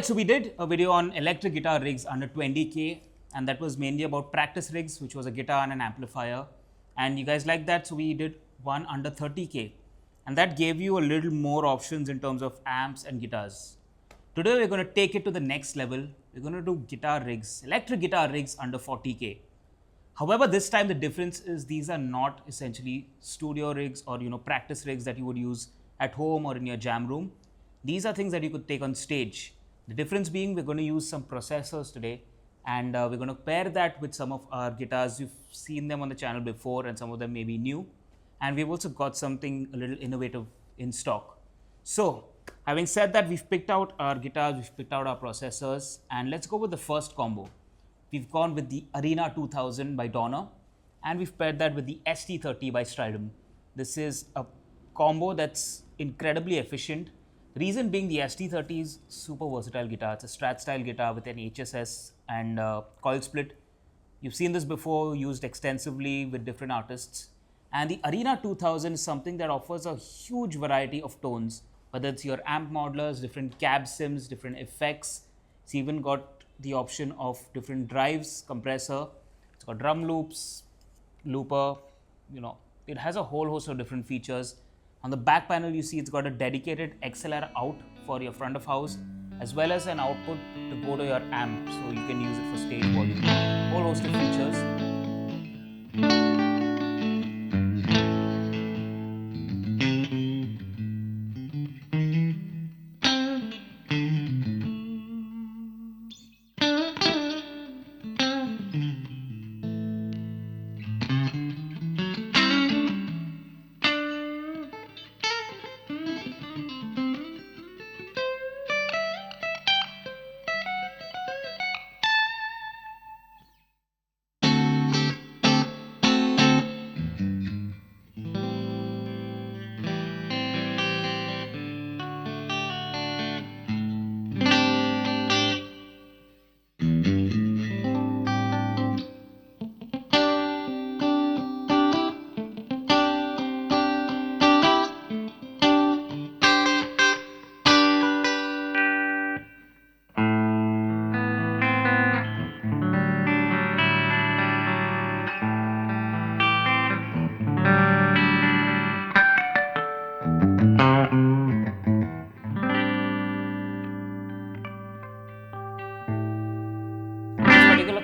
so we did a video on electric guitar rigs under 20K, and that was mainly about practice rigs, which was a guitar and an amplifier. And you guys liked that, so we did one under 30K. And that gave you a little more options in terms of amps and guitars. Today we're going to take it to the next level. We're going to do guitar rigs, electric guitar rigs under 40K. However, this time the difference is these are not essentially studio rigs or practice rigs that you would use at home or in your jam room. These are things that you could take on stage. The difference being we're going to use some processors today, and we're going to pair that with some of our guitars. You've seen them on the channel before and some of them may be new. And we've also got something a little innovative in stock. So having said that, we've picked out our guitars, we've picked out our processors, and let's go with the first combo. We've gone with the Arena 2000 by Donner, and we've paired that with the ST30 by Strydom. This is a combo that's incredibly efficient. The reason being the ST30 is super versatile guitar. It's a Strat style guitar with an HSS and coil split. You've seen this before, used extensively with different artists. And the Arena 2000 is something that offers a huge variety of tones, whether it's your amp modelers, different cab sims, different effects. It's even got the option of different drives, compressor. It's got drum loops, looper, it has a whole host of different features. On the back panel, you see it's got a dedicated XLR out for your front of house, as well as an output to go to your amp, so you can use it for stage volume. Whole host of features.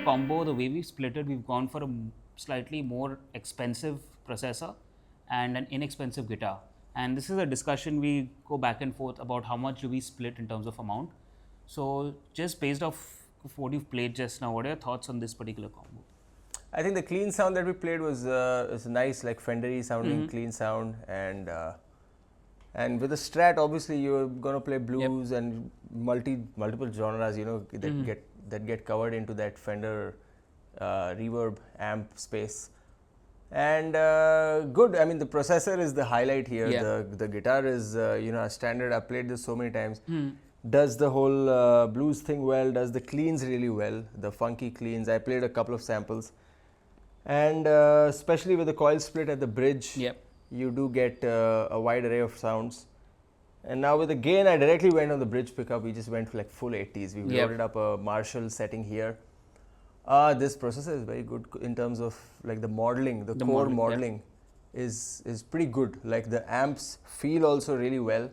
Combo, the way we've split it, we've gone for a slightly more expensive processor and an inexpensive guitar. And this is a discussion we go back and forth about how much do we split in terms of amount. So just based off of what you've played just now, what are your thoughts on this particular combo? I think the clean sound that we played was nice, like Fendery sounding clean sound, and with the Strat, obviously you're going to play blues and multiple genres, that get covered into that Fender reverb amp space. And good. I mean, the processor is the highlight here. Yeah. The guitar is a standard. I've played this so many times. Does the whole blues thing well. Does the cleans really well. The funky cleans. I played a couple of samples, and especially with the coil split at the bridge, you do get a wide array of sounds. And now with the gain, I directly went on the bridge pickup. We just went for like full 80s. We loaded up a Marshall setting here. This processor is very good in terms of like the modeling. The core modeling is pretty good. Like the amps feel also really well.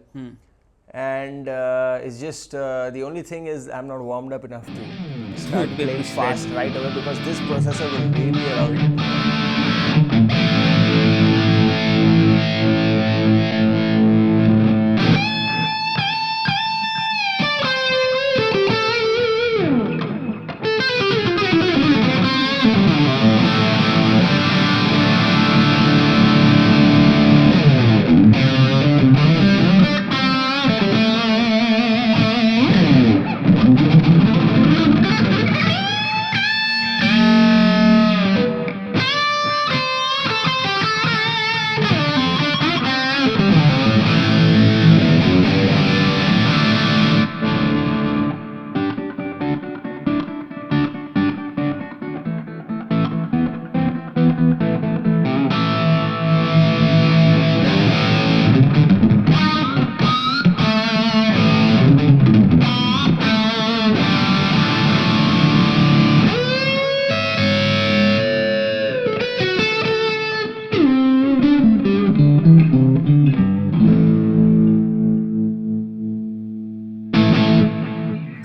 And it's just the only thing is I'm not warmed up enough to start playing fast right away, because this processor will really allow you.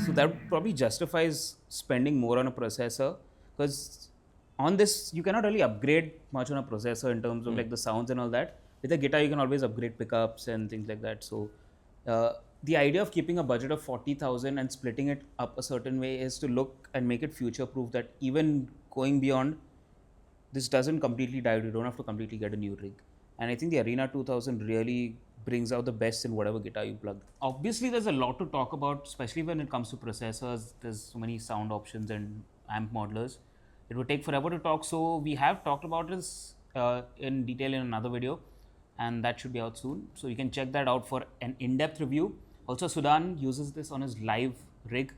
So that probably justifies spending more on a processor, because on this you cannot really upgrade much on a processor in terms of like the sounds and all that. With a guitar you can always upgrade pickups and things like that. So the idea of keeping a budget of 40,000 and splitting it up a certain way is to look and make it future proof, that even going beyond this doesn't completely die. You don't have to completely get a new rig. And I think the Arena 2000 really brings out the best in whatever guitar you plug. Obviously, there's a lot to talk about, especially when it comes to processors. There's so many sound options and amp modelers. It would take forever to talk. So we have talked about this in detail in another video, and that should be out soon. So you can check that out for an in-depth review. Also, Sudan uses this on his live rig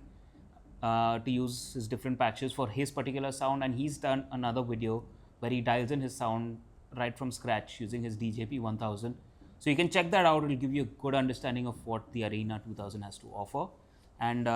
to use his different patches for his particular sound, and he's done another video where he dials in his sound right from scratch using his DJP 1000. So you can check that out. It will give you a good understanding of what the Arena 2000 has to offer. And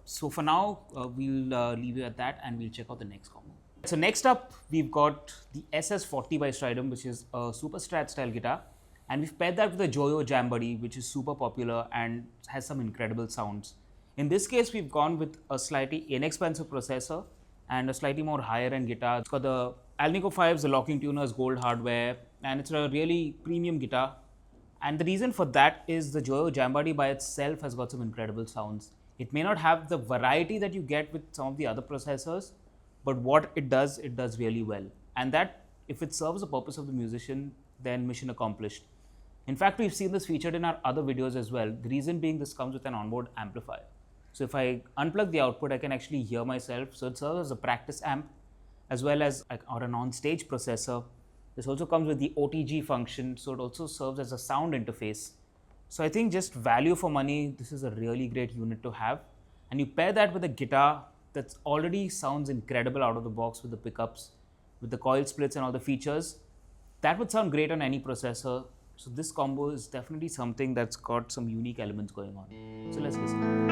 so for now, we'll leave you at that, and we'll check out the next combo. So next up, we've got the SS40 by Strydom, which is a super strat style guitar. And we've paired that with the JOYO JamBuddy, which is super popular and has some incredible sounds. In this case, we've gone with a slightly inexpensive processor and a slightly more higher end guitar. It's got the Alnico 5s, the locking tuners, gold hardware, and it's a really premium guitar. And the reason for that is the JOYO JamBuddy by itself has got some incredible sounds. It may not have the variety that you get with some of the other processors, but what it does really well. And that, if it serves the purpose of the musician, then mission accomplished. In fact, we've seen this featured in our other videos as well. The reason being, this comes with an onboard amplifier. So if I unplug the output, I can actually hear myself. So it serves as a practice amp as well as or an on-stage processor. This also comes with the OTG function, so it also serves as a sound interface. So I think just value for money, this is a really great unit to have. And you pair that with a guitar that already sounds incredible out of the box with the pickups, with the coil splits and all the features. That would sound great on any processor. So this combo is definitely something that's got some unique elements going on. So let's listen.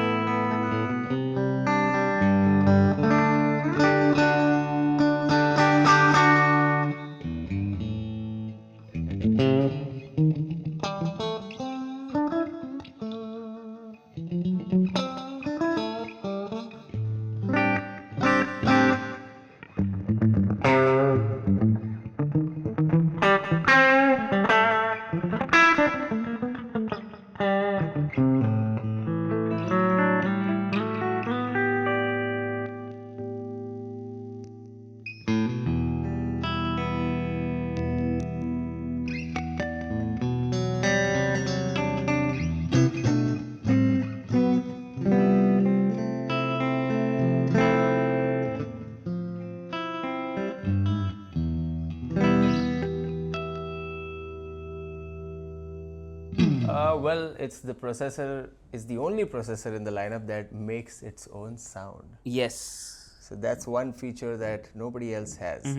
Well, it's the processor, is the only processor in the lineup that makes its own sound. Yes. So that's one feature that nobody else has.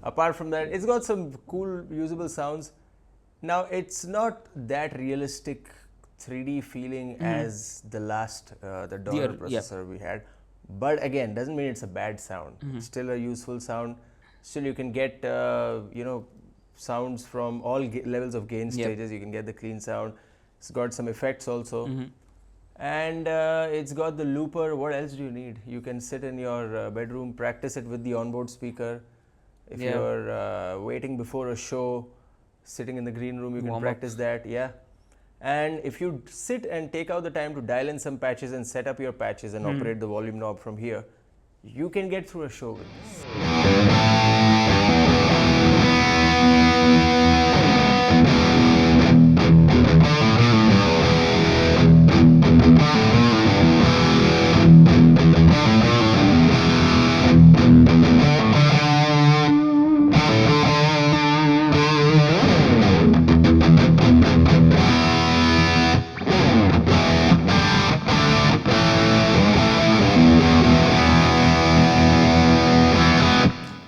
Apart from that, it's got some cool usable sounds. Now, it's not that realistic 3D feeling as the last, the Donner processor we had. But again, doesn't mean it's a bad sound. It's still a useful sound. Still, you can get, you know, sounds from all levels of gain stages. You can get the clean sound. It's got some effects also. And it's got the looper. What else do you need? You can sit in your bedroom, practice it with the onboard speaker. If you're waiting before a show, sitting in the green room, you can practice that. Yeah. And if you sit and take out the time to dial in some patches and set up your patches and operate the volume knob from here, you can get through a show with this.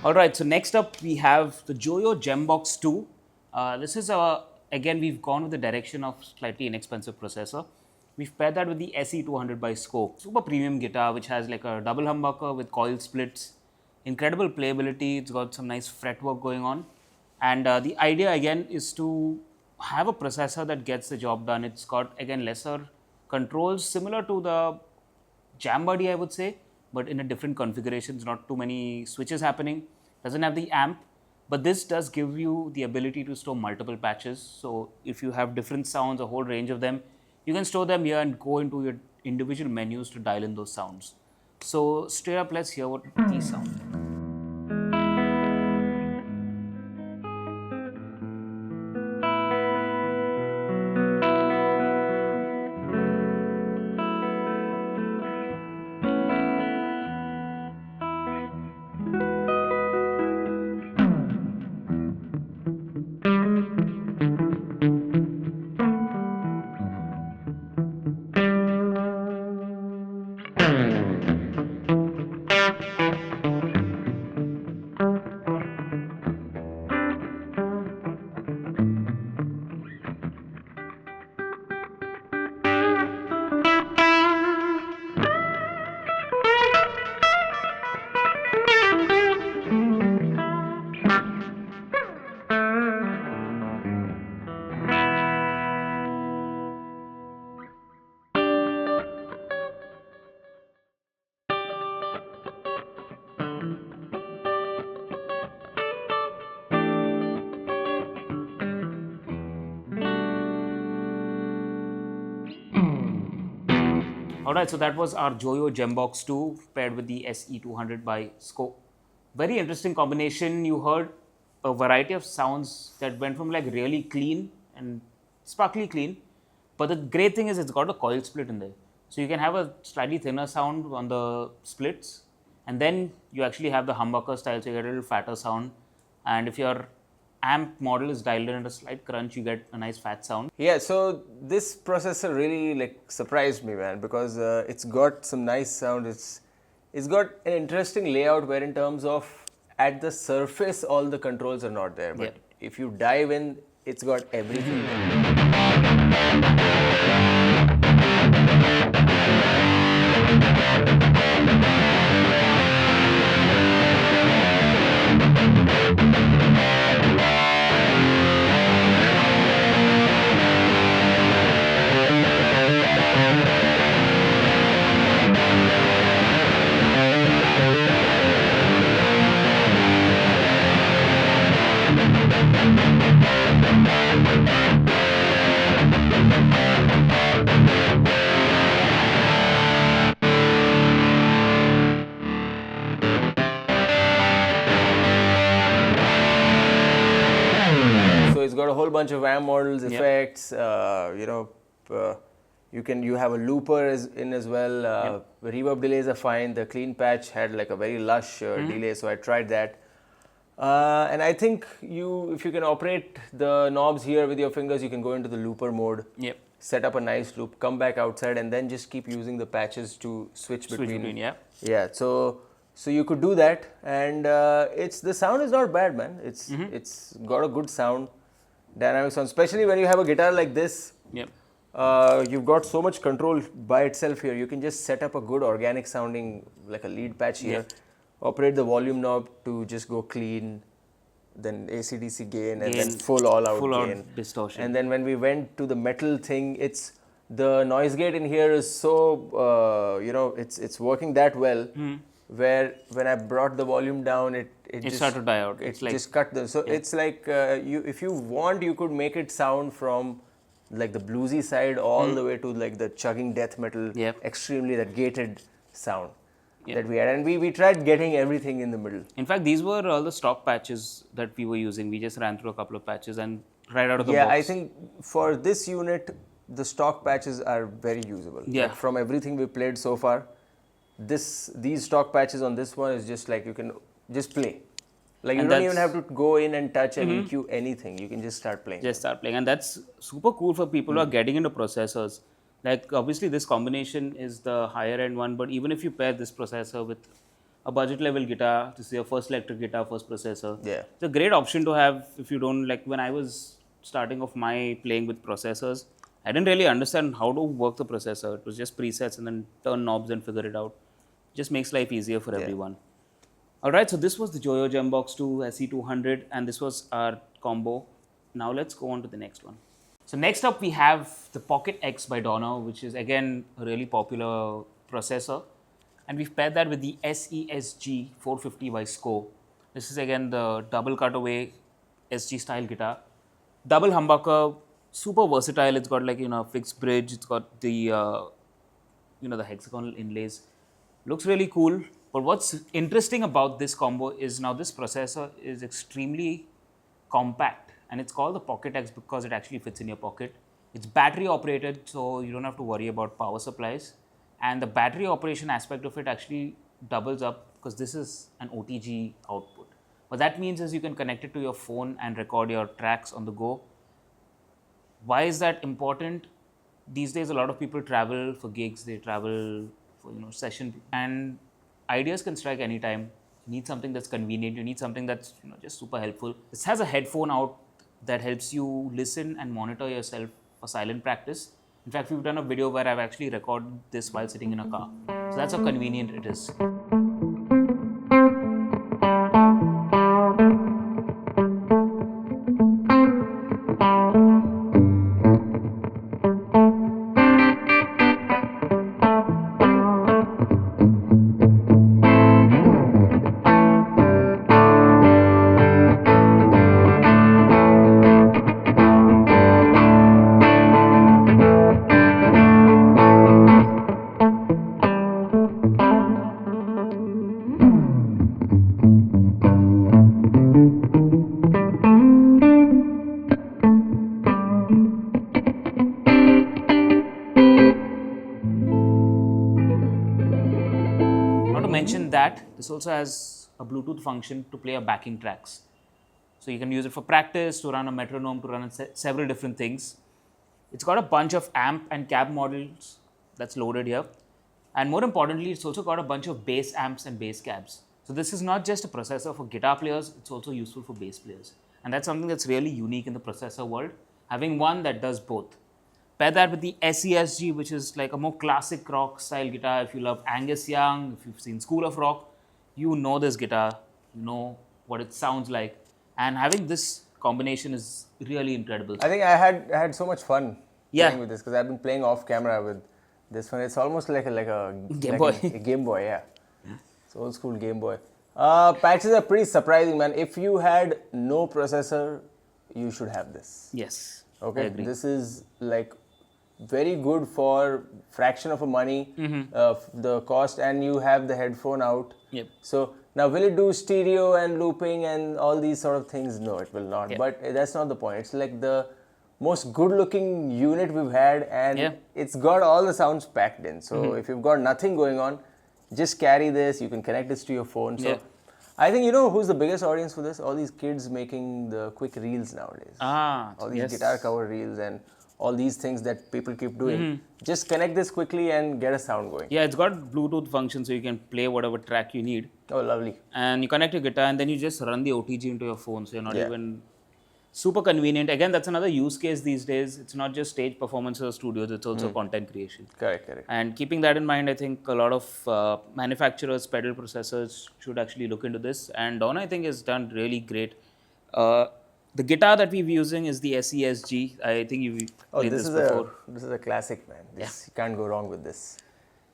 Alright, so next up we have the JOYO Gembox II. This is again, we've gone with the direction of slightly inexpensive processor. We've paired that with the SE200 by SQOE. Super premium guitar which has like a double humbucker with coil splits. Incredible playability, it's got some nice fretwork going on. And the idea again is to have a processor that gets the job done. It's got again lesser controls, similar to the JamBuddy, I would say, but in a different configurations, not too many switches happening. Doesn't have the amp, but this does give you the ability to store multiple patches. So if you have different sounds, a whole range of them, you can store them here and go into your individual menus to dial in those sounds. So straight up, let's hear what these sound like. Alright, so that was our JOYO Gembox II paired with the SE200 by SQOE. Very interesting combination. You heard a variety of sounds that went from like really clean and sparkly clean, but the great thing is it's got a coil split in there. So you can have a slightly thinner sound on the splits, and then you actually have the humbucker style, so you get a little fatter sound. And if your amp model is dialed in at a slight crunch, you get a nice fat sound. Yeah, so this processor really like surprised me, man, because it's got some nice sound. It's got an interesting layout where in terms of at the surface all the controls are not there, but if you dive in, it's got everything a whole bunch of amp models, effects, you have a looper as well. Reverb delays are fine. The clean patch had like a very lush delay, so I tried that. And I think if you can operate the knobs here with your fingers, you can go into the looper mode, set up a nice loop, come back outside, and then just keep using the patches to switch between. So you could do that, and the sound is not bad, man. It's got a good sound. Dynamic sound, especially when you have a guitar like this. You've got so much control by itself here. You can just set up a good organic sounding, like a lead patch here, operate the volume knob to just go clean, then AC/DC gain, and then full all-out gain. Distortion. And then when we went to the metal thing, the noise gate in here is so, it's working that well, where when I brought the volume down, it just started to die out. It's like just cut them. So it's like if you want, you could make it sound from like the bluesy side all the way to like the chugging death metal, extremely that gated sound that we had. And we tried getting everything in the middle. In fact, these were all the stock patches that we were using. We just ran through a couple of patches and right out of the box. I think for this unit, the stock patches are very usable. Like from everything we played so far, these stock patches on this one is just like you can just play. Like you don't even have to go in and touch and EQ anything. You can just start playing. And that's super cool for people who are getting into processors. Like obviously this combination is the higher end one, but even if you pair this processor with a budget level guitar, this is your first electric guitar, first processor. It's a great option to have if you don't like. When I was starting off my playing with processors, I didn't really understand how to work the processor. It was just presets and then turn knobs and figure it out. Just makes life easier for everyone. Alright, so this was the JOYO Gembox II SE200 and this was our combo. Now let's go on to the next one. So next up we have the Pocket X by Donner, which is again a really popular processor, and we've paired that with the SESG450 by SQOE. This is again the double cutaway SG style guitar, double humbucker, super versatile. It's got like fixed bridge. It's got the the hexagonal inlays. Looks really cool. But what's interesting about this combo is now this processor is extremely compact, and it's called the Pocket X because it actually fits in your pocket. It's battery operated, so you don't have to worry about power supplies. And the battery operation aspect of it actually doubles up because this is an OTG output. What that means is you can connect it to your phone and record your tracks on the go. Why is that important? These days, a lot of people travel for gigs, they travel for session, and ideas can strike anytime. You need something that's convenient, you need something that's just super helpful. This has a headphone out that helps you listen and monitor yourself for silent practice. In fact, we've done a video where I've actually recorded this while sitting in a car. So that's how convenient it is. Mention that this also has a Bluetooth function to play your backing tracks. So you can use it for practice, to run a metronome, to run several different things. It's got a bunch of amp and cab models that's loaded here. And more importantly, it's also got a bunch of bass amps and bass cabs. So this is not just a processor for guitar players, it's also useful for bass players. And that's something that's really unique in the processor world, having one that does both. Pair that with the SESG, which is like a more classic rock style guitar. If you love Angus Young, if you've seen School of Rock, you know this guitar, you know what it sounds like. And having this combination is really incredible. I think I had so much fun playing with this because I've been playing off camera with this one. It's almost like a Game Boy. A Game Boy, yeah. It's old school Game Boy. Patches are pretty surprising, man. If you had no processor, you should have this. Yes. Okay. This is like very good for fraction of a money, the cost, and you have the headphone out. Yep. So now, will it do stereo and looping and all these sort of things? No, it will not. Yep. But that's not the point. It's like the most good-looking unit we've had, and it's got all the sounds packed in. So if you've got nothing going on, just carry this. You can connect this to your phone. So I think who's the biggest audience for this? All these kids making the quick reels nowadays. All these guitar cover reels and all these things that people keep doing. Just connect this quickly and get a sound going. Yeah, it's got Bluetooth function, so you can play whatever track you need. Oh, lovely. And you connect your guitar and then you just run the OTG into your phone, so you're not even... Super convenient. Again, that's another use case these days. It's not just stage performances or studios, it's also content creation. Correct. And keeping that in mind, I think a lot of manufacturers, pedal processors should actually look into this. And Dawn, I think, has done really great. The guitar that we're using is the SESG. I think you've played this before. This is a classic, man. You can't go wrong with this.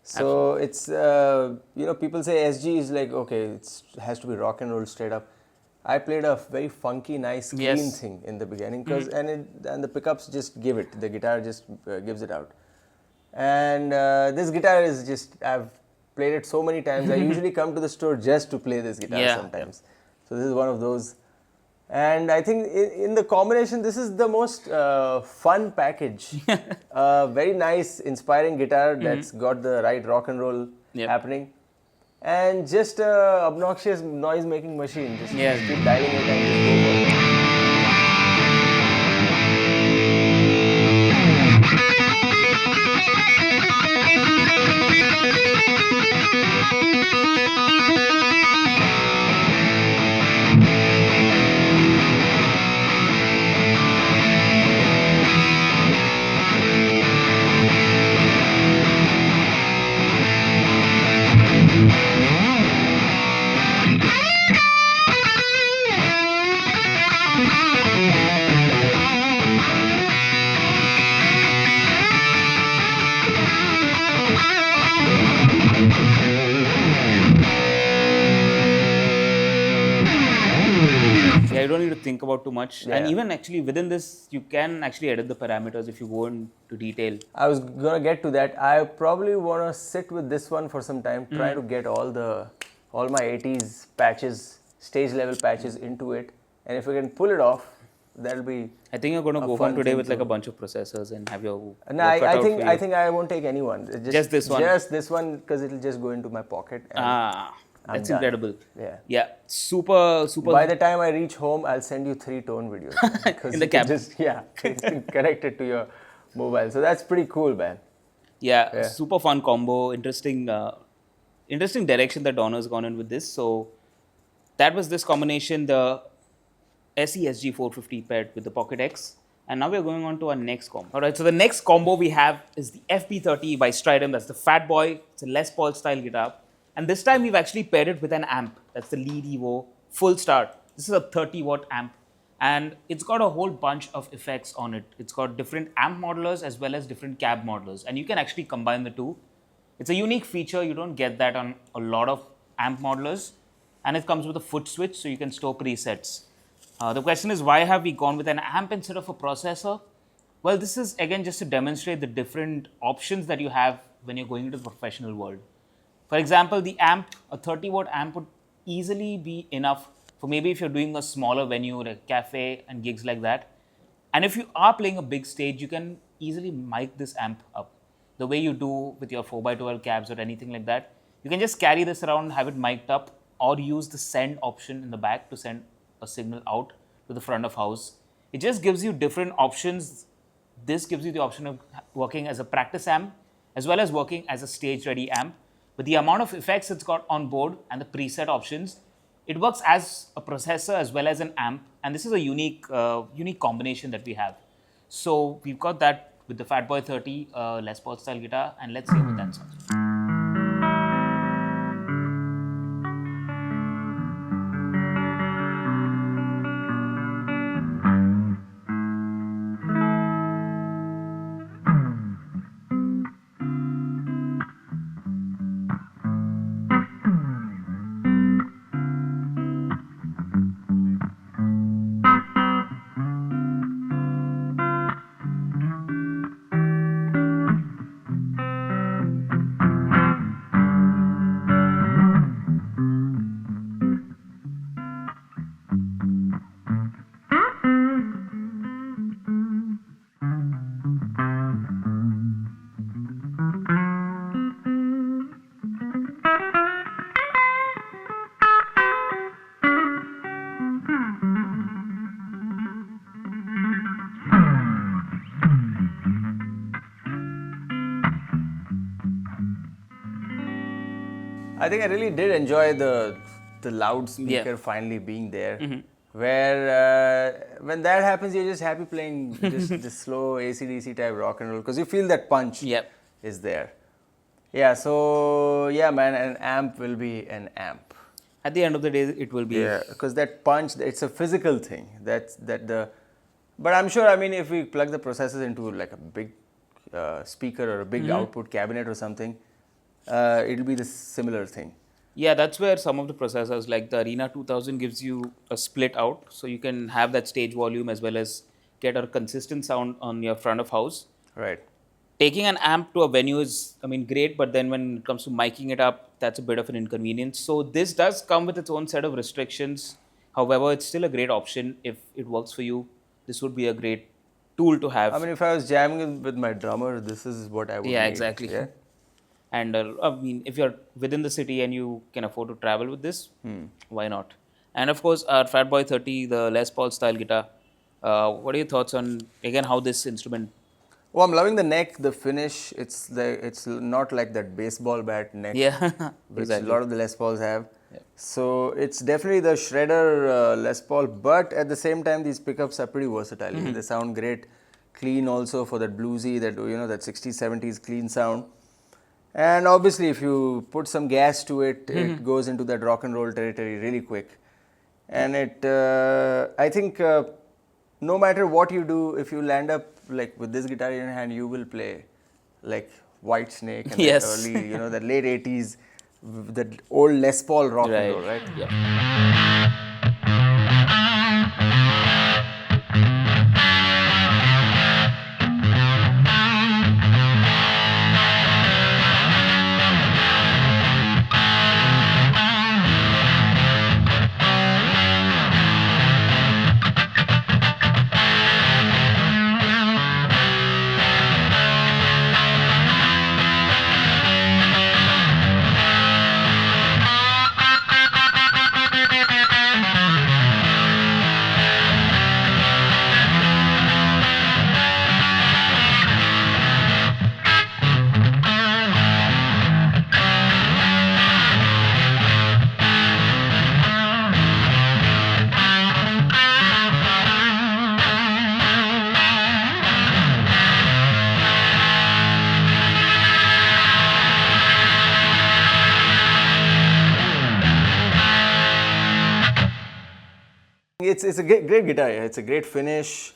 So it's, people say SG is like, okay, it has to be rock and roll straight up. I played a very funky, nice, clean thing in the beginning, because and the pickups just give it. The guitar just gives it out. And this guitar is just, I've played it so many times. I usually come to the store just to play this guitar sometimes. So this is one of those. And I think in the combination, this is the most fun package. Very nice, inspiring guitar that's got the right rock and roll happening. And just an obnoxious noise-making machine. Just keep dialing it and just go for it. you don't need to think about too much. Yeah. And even actually within this, you can actually edit the parameters if you go into detail. I was gonna get to that. I probably wanna sit with this one for some time, try to get all my 80s patches, stage level patches into it, and if we can pull it off, that'll be. I think you're going to go home today with like a bunch of processors and have your. No, I think I won't take anyone. Just this one. Just this one because it'll just go into my pocket. And that's done. incredible. Yeah. Yeah. Super. By the time I reach home, I'll send you 3 tone videos. In the cab. It's connected to your mobile. So that's pretty cool, man. Yeah. Super fun combo. Interesting direction that Donner's gone in with this. So that was this combination, the SESG450 paired with the Pocket X. And now we're going on to our next combo. All right, so the next combo we have is the FP30 by Strydom. That's the Fatboy. It's a Les Paul style guitar. And this time we've actually paired it with an amp. That's the Lead Evo Full Start. This is a 30-watt amp. And it's got a whole bunch of effects on it. It's got different amp modelers as well as different cab modelers. And you can actually combine the two. It's a unique feature. You don't get that on a lot of amp modelers. And it comes with a foot switch, so you can store presets. The question is, why have we gone with an amp instead of a processor? Well, this is again just to demonstrate the different options that you have when you're going into the professional world. For example, the amp, a 30-watt amp would easily be enough for maybe if you're doing a smaller venue like a cafe and gigs like that. And if you are playing a big stage, you can easily mic this amp up the way you do with your 4x12 cabs or anything like that. You can just carry this around, have it mic'd up, or use the send option in the back to send a signal out to the front of house. It just gives you different options. This gives you the option of working as a practice amp as well as working as a stage ready amp. With the amount of effects it's got on board and the preset options, it works as a processor as well as an amp. And this is a unique combination that we have. So we've got that with the Fatboy 30 Les Paul style guitar, and let's see what that sounds like. I think I really did enjoy the loudspeaker finally being there. Where when that happens, you're just happy playing just the slow AC/DC type rock and roll because you feel that punch is there. Yeah, so yeah, man, an amp will be an amp. At the end of the day, it will be. Yeah, because that punch, it's a physical thing. But I'm sure, I mean, if we plug the processors into like a big speaker or a big output cabinet or something, it'll be the similar thing. Yeah, that's where some of the processors like the Arena 2000 gives you a split out. So you can have that stage volume as well as get a consistent sound on your front of house. Right. Taking an amp to a venue is, I mean, great, but then when it comes to miking it up, that's a bit of an inconvenience. So this does come with its own set of restrictions. However, it's still a great option if it works for you. This would be a great tool to have. I mean, if I was jamming with my drummer, this is what I would need. Exactly. Yeah. And I mean, if you're within the city and you can afford to travel with this, why not? And of course, our Fatboy 30, the Les Paul style guitar. What are your thoughts on, again, how this instrument? Oh, I'm loving the neck, the finish. It's not like that baseball bat neck, which exactly. a lot of the Les Pauls have. Yeah. So it's definitely the shredder Les Paul, but at the same time, these pickups are pretty versatile. They sound great, clean also for that bluesy, that that 60s, 70s clean sound. And obviously, if you put some gas to it, it goes into that rock and roll territory really quick. And I think no matter what you do, if you land up like with this guitar in your hand, you will play like White Snake and that early, that late 80s, that old Les Paul rock and roll, right? Yeah. it's a great guitar. Yeah. It's a great finish,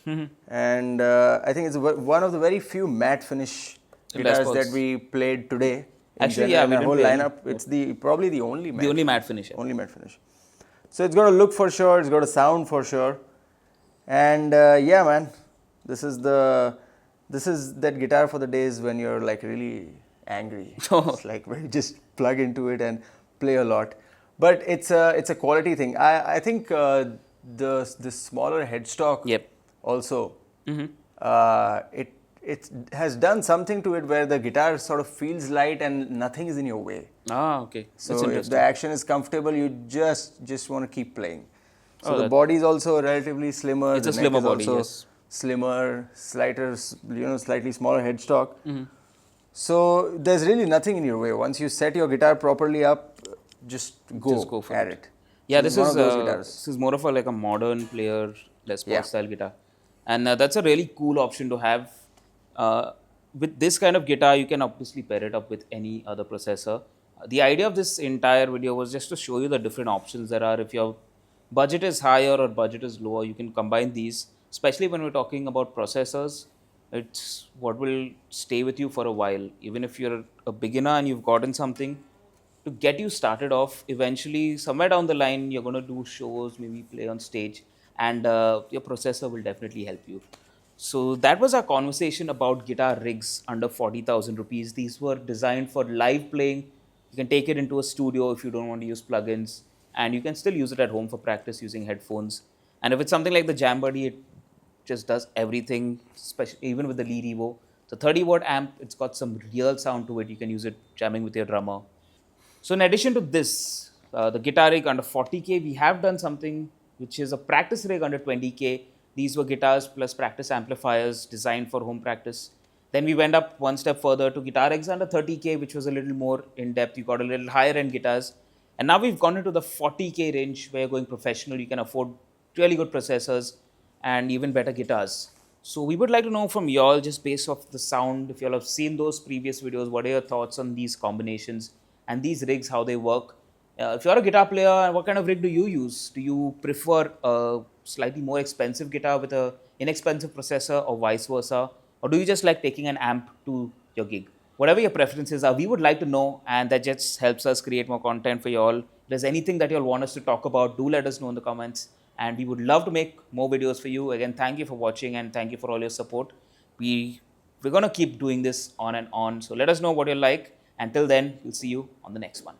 and I think it's one of the very few matte finish guitars that we played today. Actually, yeah, we in our didn't whole play lineup. It's probably the only matte. The only matte finish. Only matte finish. So it's going to look for sure. It's going to sound for sure. And yeah, man, this is that guitar for the days when you're like really angry. It's like where you just plug into it and play a lot. But it's a quality thing. I think the smaller headstock also it has done something to it where the guitar sort of feels light and nothing is in your way. Ah, okay. So if the action is comfortable, you just want to keep playing. So the body is also relatively slimmer. It's a slimmer body, yes. Slimmer, slightly smaller headstock. So there's really nothing in your way. Once you set your guitar properly up, just go for it. Yeah, so this is more of like a modern player, Les Paul style guitar. And that's a really cool option to have. With this kind of guitar, you can obviously pair it up with any other processor. The idea of this entire video was just to show you the different options there are. If your budget is higher or budget is lower, you can combine these. Especially when we're talking about processors, it's what will stay with you for a while. Even if you're a beginner and you've gotten something, to get you started off, eventually somewhere down the line, you're going to do shows, maybe play on stage, and your processor will definitely help you. So that was our conversation about guitar rigs under 40,000 rupees. These were designed for live playing. You can take it into a studio if you don't want to use plugins, and you can still use it at home for practice using headphones. And if it's something like the JamBuddy, it just does everything, especially even with the Lead Evo. The 30-watt amp, it's got some real sound to it. You can use it jamming with your drummer. So in addition to this, the guitar rig under 40K, we have done something which is a practice rig under 20K. These were guitars plus practice amplifiers designed for home practice. Then we went up one step further to guitar rigs under 30K, which was a little more in-depth. You got a little higher end guitars. And now we've gone into the 40K range where you're going professional. You can afford really good processors and even better guitars. So we would like to know from y'all, just based off the sound, if y'all have seen those previous videos, what are your thoughts on these combinations and these rigs, how they work? If you're a guitar player, what kind of rig do you use? Do you prefer a slightly more expensive guitar with an inexpensive processor or vice versa? Or do you just like taking an amp to your gig? Whatever your preferences are, we would like to know, and that just helps us create more content for y'all. If there's anything that y'all want us to talk about, do let us know in the comments. And we would love to make more videos for you. Again, thank you for watching and thank you for all your support. We're going to keep doing this on and on. So let us know what you like. Until then, we'll see you on the next one.